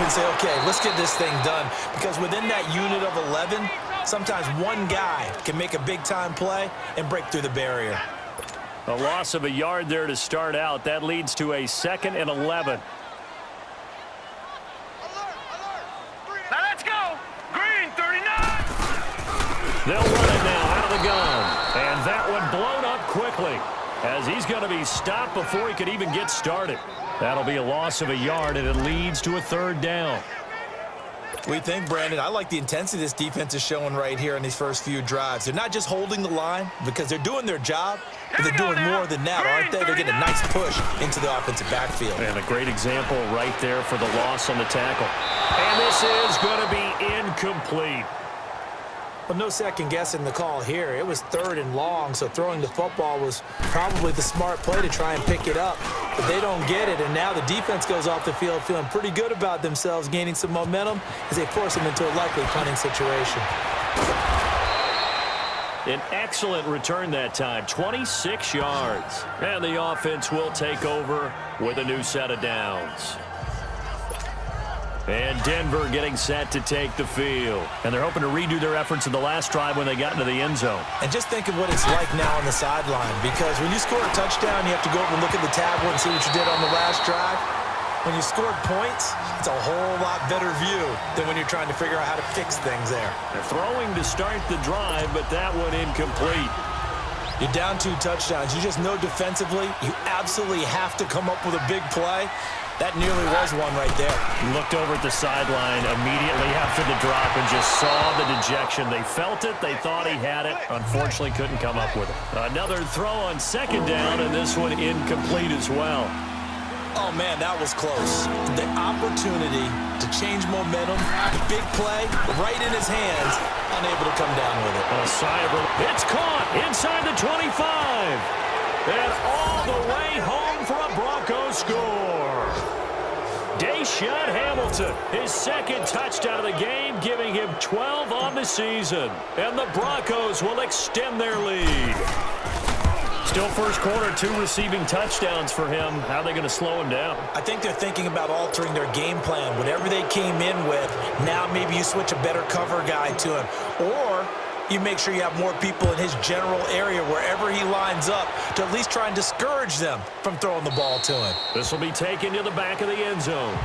and say, okay, let's get this thing done. Because within that unit of 11, sometimes one guy can make a big-time play and break through the barrier. A loss of a yard there to start out. That leads to a 2nd and 11. Now let's go. Green, 39. They'll run it now out of the gun. And that one blown up quickly as he's going to be stopped before he could even get started. That'll be a loss of a yard, and it leads to a 3rd down. We think, Brandon, I like the intensity this defense is showing right here in these first few drives. They're not just holding the line because they're doing their job, but they're doing more than that, aren't they? They're getting a nice push into the offensive backfield. And a great example right there for the loss on the tackle. And this is going to be incomplete. Well, no second guessing the call here. It was 3rd and long, so throwing the football was probably the smart play to try and pick it up. But they don't get it, and now the defense goes off the field feeling pretty good about themselves, gaining some momentum as they force them into a likely punting situation. An excellent return that time, 26 yards. And the offense will take over with a new set of downs. And Denver getting set to take the field. And they're hoping to redo their efforts in the last drive when they got into the end zone. And just think of what it's like now on the sideline, because when you score a touchdown, you have to go over and look at the tablet and see what you did on the last drive. When you scored points, it's a whole lot better view than when you're trying to figure out how to fix things there. They're throwing to start the drive, but that one incomplete. You're down 2 touchdowns. You just know defensively you absolutely have to come up with a big play. That nearly was one right there. Looked over at the sideline immediately after the drop and just saw the dejection. They felt it. They thought he had it. Unfortunately, couldn't come up with it. Another throw on 2nd down, and this one incomplete as well. Oh, man, that was close. The opportunity to change momentum, the big play, right in his hands, unable to come down with it. A sigh of relief. It's caught inside the 25. And all the way home for a Broncos score. Deshaun Hamilton, his 2nd touchdown of the game, giving him 12 on the season. And the Broncos will extend their lead. Still first quarter, 2 receiving touchdowns for him. How are they going to slow him down? I think they're thinking about altering their game plan. Whatever they came in with, now maybe you switch a better cover guy to him. Or you make sure you have more people in his general area wherever he lines up to at least try and discourage them from throwing the ball to him. This will be taken to the back of the end zone.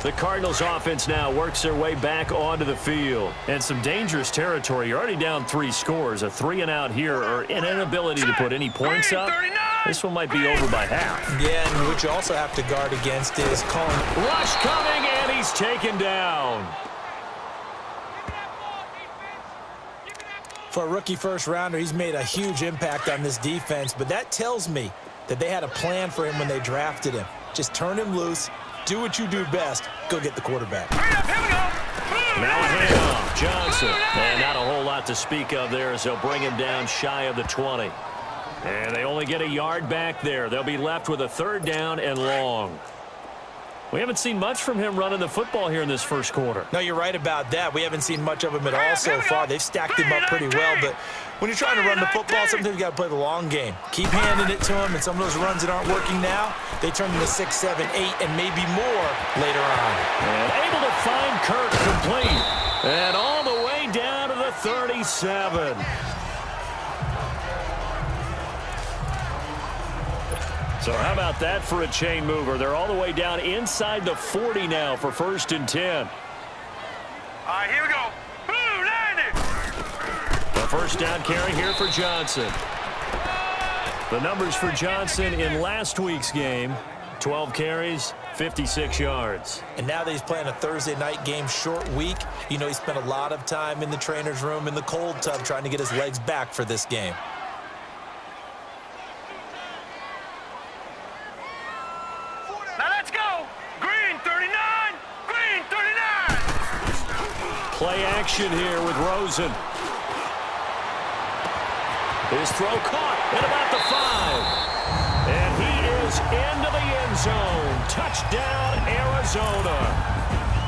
The Cardinals offense now works their way back onto the field. And some dangerous territory. You're already down 3 scores. A 3-and-out here, or an inability to put any points up. This one might be over by half. Yeah, and what you also have to guard against is calling. Rush coming, and he's taken down. For a rookie first-rounder, he's made a huge impact on this defense, but that tells me that they had a plan for him when they drafted him. Just turn him loose, do what you do best, go get the quarterback. Now a handoff, Johnson. And not a whole lot to speak of there as they'll bring him down shy of the 20. And they only get a yard back there. They'll be left with a 3rd down and long. We haven't seen much from him running the football here in this first quarter. No, you're right about that. We haven't seen much of him at all so far. They've stacked him up pretty well, but when you're trying to run the football, sometimes you got to play the long game. Keep handing it to him, and some of those runs that aren't working now, they turn into 6, 7, 8, and maybe more later on. And able to find Kirk complete. And all the way down to the 37. So how about that for a chain mover? They're all the way down inside the 40 now for 1st and 10. All right, here we go. Blue 90. The first down carry here for Johnson. The numbers for Johnson in last week's game, 12 carries, 56 yards. And now that he's playing a Thursday night game, short week, you know he spent a lot of time in the trainer's room in the cold tub trying to get his legs back for this game. Play action here with Rosen. His throw caught at about the 5. And he is into the end zone. Touchdown, Arizona.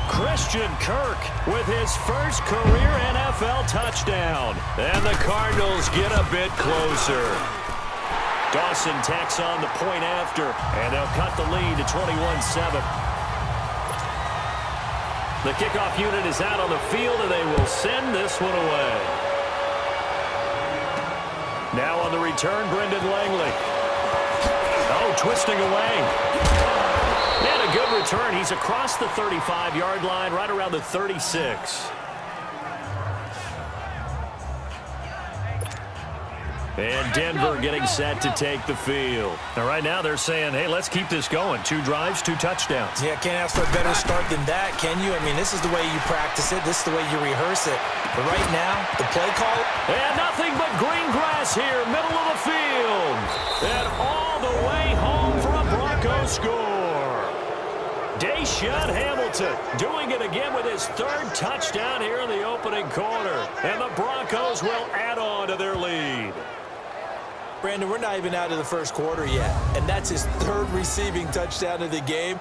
Christian Kirk with his first career NFL touchdown. And the Cardinals get a bit closer. Dawson tacks on the point after, and they'll cut the lead to 21-7. The kickoff unit is out on the field, and they will send this one away. Now on the return, Brendan Langley. Oh, twisting away. And a good return. He's across the 35-yard line, right around the 36. And Denver getting set to take the field. Now, right now, they're saying, hey, let's keep this going. 2 drives, 2 touchdowns. Yeah, can't ask for a better start than that, can you? I mean, this is the way you practice it. This is the way you rehearse it. But right now, the play call. And nothing but green grass here, middle of the field. And all the way home for a Broncos score. Deshaun Hamilton doing it again with his 3rd touchdown here in the opening quarter. And the Broncos will add on to their lead. Brandon, we're not even out of the first quarter yet, and that's his 3rd receiving touchdown of the game.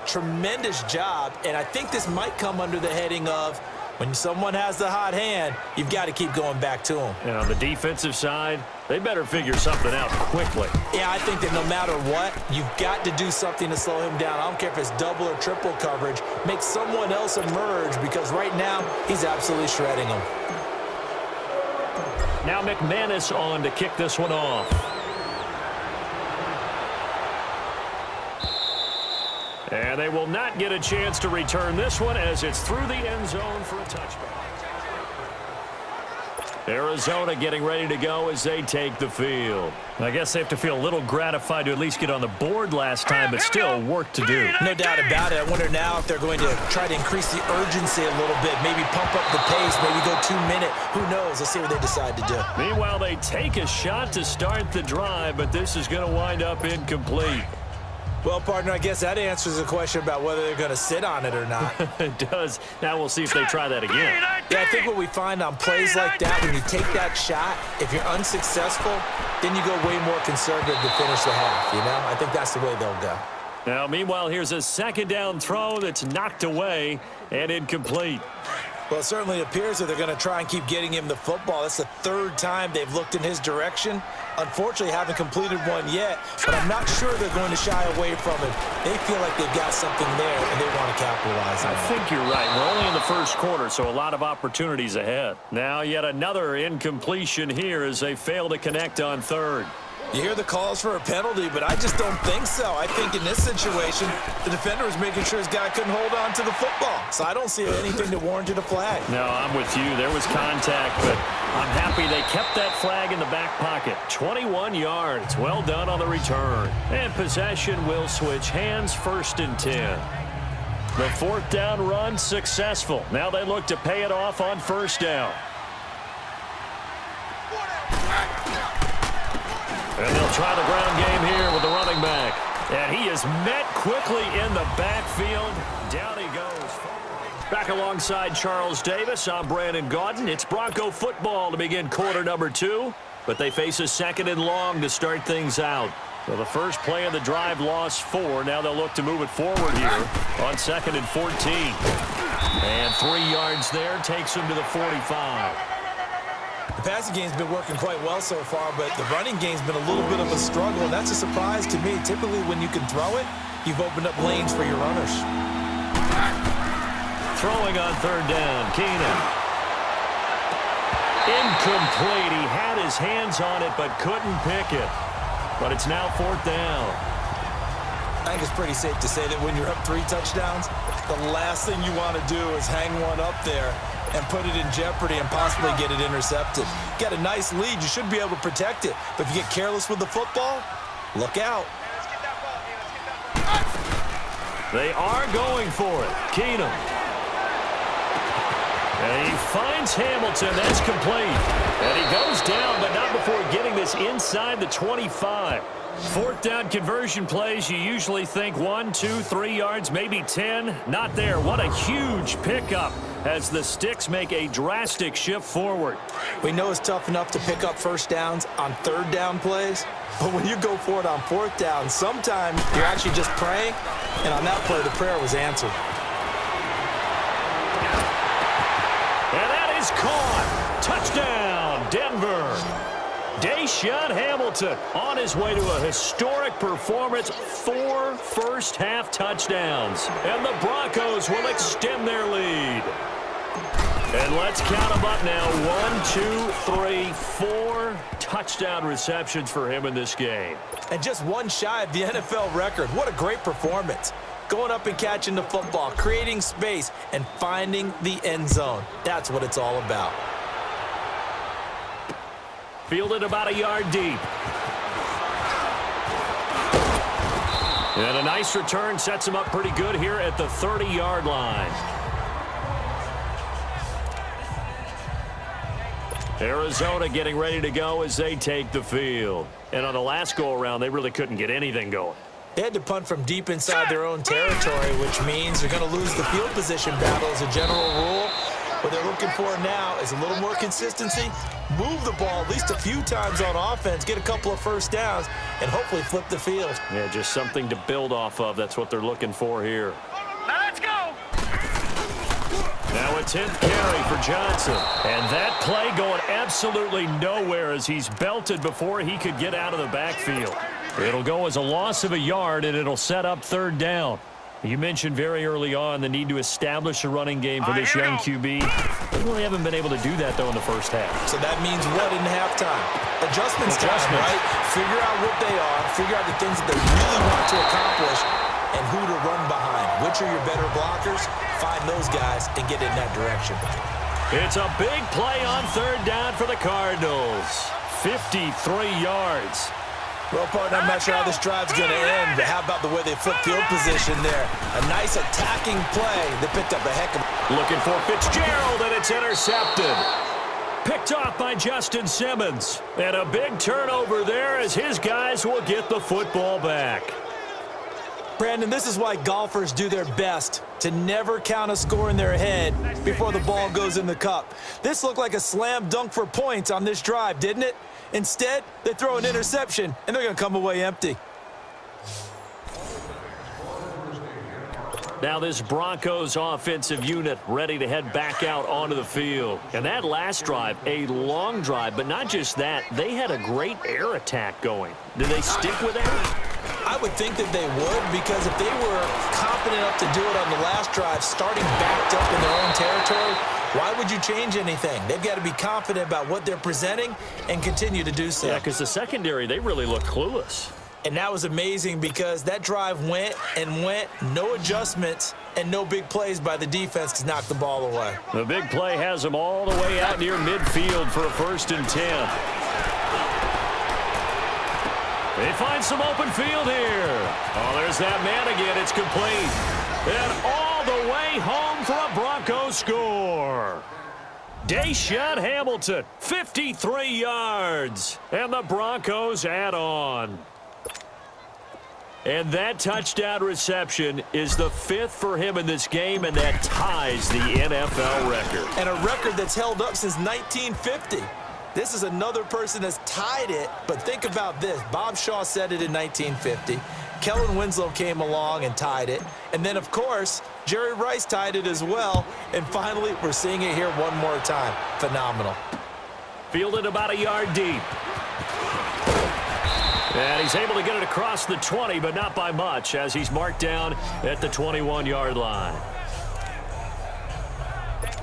Tremendous job, and I think this might come under the heading of when someone has the hot hand, you've got to keep going back to them. And on the defensive side, they better figure something out quickly. Yeah, I think that no matter what, you've got to do something to slow him down. I don't care if it's double or triple coverage. Make someone else emerge, because right now he's absolutely shredding them. Now McManus on to kick this one off. And they will not get a chance to return this one as it's through the end zone for a touchback. Arizona getting ready to go as they take the field. I guess they have to feel a little gratified to at least get on the board last time, but still work to do. No doubt about it. I wonder now if they're going to try to increase the urgency a little bit, maybe pump up the pace, maybe go 2 minute. Who knows? Let's see what they decide to do. Meanwhile, they take a shot to start the drive, but this is going to wind up incomplete. Well, partner, I guess that answers the question about whether they're going to sit on it or not. It does. Now we'll see if they try that again. Yeah, I think what we find on plays like that, when you take that shot, if you're unsuccessful, then you go way more conservative to finish the half, you know? I think that's the way they'll go. Now, meanwhile, here's a 2nd down throw that's knocked away and incomplete. Well, it certainly appears that they're going to try and keep getting him the football. That's the 3rd time they've looked in his direction. Unfortunately, haven't completed one yet, but I'm not sure they're going to shy away from it. They feel like they've got something there, and they want to capitalize on it. I think you're right. We're only in the first quarter, so a lot of opportunities ahead. Now, yet another incompletion here as they fail to connect on 3rd. You hear the calls for a penalty, but I just don't think so. I think in this situation, the defender was making sure his guy couldn't hold on to the football. So I don't see anything that warranted a flag. No, I'm with you. There was contact, but I'm happy they kept that flag in the back pocket. 21 yards. Well done on the return. And possession will switch hands, 1st and 10. The 4th down run successful. Now they look to pay it off on 1st down. And they'll try the ground game here with the running back. And he is met quickly in the backfield. Down he goes. Back alongside Charles Davis, I'm Brandon Gaudin. It's Bronco football to begin quarter number 2. But they face a 2nd and long to start things out. So the first play of the drive lost 4. Now they'll look to move it forward here on 2nd and 14. And 3 yards there takes him to the 45. The passing game's been working quite well so far, but the running game's been a little bit of a struggle, and that's a surprise to me. Typically, when you can throw it, you've opened up lanes for your runners. Throwing on 3rd down, Keenan. Incomplete. He had his hands on it, but couldn't pick it. But it's now 4th down. I think it's pretty safe to say that when you're up 3 touchdowns, the last thing you want to do is hang one up there and put it in jeopardy and possibly get it intercepted. Got a nice lead. You should be able to protect it. But if you get careless with the football, look out. They are going for it. Keenum. And he finds Hamilton. That's complete. And he goes down, but not before getting this inside the 25. 4th down conversion plays, you usually think 1, 2, 3 yards, maybe 10. Not there. What a huge pickup as the Sticks make a drastic shift forward. We know it's tough enough to pick up 1st downs on 3rd down plays, but when you go for it on 4th down, sometimes you're actually just praying, and on that play, the prayer was answered. And that is caught. Touchdown, Denver. Deshaun Hamilton on his way to a historic performance, 4 first-half touchdowns. And the Broncos will extend their lead. And let's count them up now. 1, 2, 3, 4 touchdown receptions for him in this game. And just one shy of the NFL record. What a great performance. Going up and catching the football, creating space, and finding the end zone. That's what it's all about. Fielded about a yard deep. And a nice return sets him up pretty good here at the 30-yard line. Arizona getting ready to go as they take the field. And on the last go-around, they really couldn't get anything going. They had to punt from deep inside their own territory, which means they're going to lose the field position battle as a general rule. What they're looking for now is a little more consistency, move the ball at least a few times on offense, get a couple of first downs, and hopefully flip the field. Yeah, just something to build off of. That's what they're looking for here. Now let's go. Now a 10th carry for Johnson. And that play going absolutely nowhere as he's belted before he could get out of the backfield. It'll go as a loss of a yard, and it'll set up 3rd down. You mentioned very early on the need to establish a running game for this young QB. They really haven't been able to do that, though, in the first half. So that means what in halftime? Adjustments time, right? Figure out what they are, figure out the things that they really want to accomplish, and who to run behind. Which are your better blockers? Find those guys and get in that direction. It's a big play on 3rd down for the Cardinals. 53 yards. Well, partner, I'm not sure how this drive's going to end, but how about the way they flip field position there? A nice attacking play. They picked up a heck of... Looking for Fitzgerald, and it's intercepted. Picked off by Justin Simmons. And a big turnover there as his guys will get the football back. Brandon, this is why golfers do their best to never count a score in their head before the ball goes in the cup. This looked like a slam dunk for points on this drive, didn't it? Instead, they throw an interception, and they're going to come away empty. Now this Broncos offensive unit ready to head back out onto the field. And that last drive, a long drive, but not just that. They had a great air attack going. Did they stick with that? I would think that they would, because if they were confident enough to do it on the last drive, starting backed up in their own territory, why would you change anything? They've got to be confident about what they're presenting and continue to do so. Yeah, because the secondary, they really look clueless. And that was amazing because that drive went and went, no adjustments, and no big plays by the defense to knock the ball away. The big play has them all the way out near midfield for a 1st and 10. They find some open field here. Oh, there's that man again. It's complete. And all the way home for a Broncos score. Deshaun Hamilton, 53 yards. And the Broncos add on. And that touchdown reception is the 5th for him in this game, and that ties the NFL record. And a record that's held up since 1950. This is another person that's tied it, but think about this. Bob Shaw said it in 1950. Kellen Winslow came along and tied it. And then, of course, Jerry Rice tied it as well. And finally, we're seeing it here one more time. Phenomenal. Fielded about a yard deep. And he's able to get it across the 20, but not by much, as he's marked down at the 21-yard line.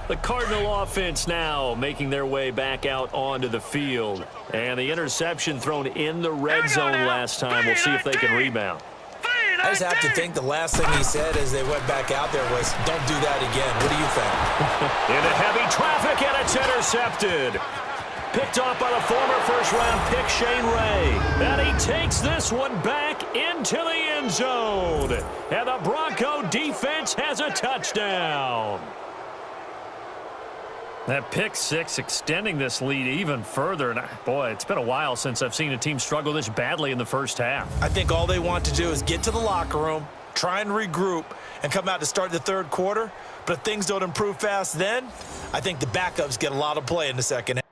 The Cardinal offense now making their way back out onto the field. And the interception thrown in the red zone last time. We'll see if they can rebound. I just have to think the last thing he said as they went back out there was, don't do that again. What do you think? Into heavy traffic, and it's intercepted. Picked off by the former first-round pick, Shane Ray. And he takes this one back into the end zone. And the Bronco defense has a touchdown. That pick six extending this lead even further. And boy, it's been a while since I've seen a team struggle this badly in the first half. I think all they want to do is get to the locker room, try and regroup, and come out to start the third quarter. But if things don't improve fast then, I think the backups get a lot of play in the second half.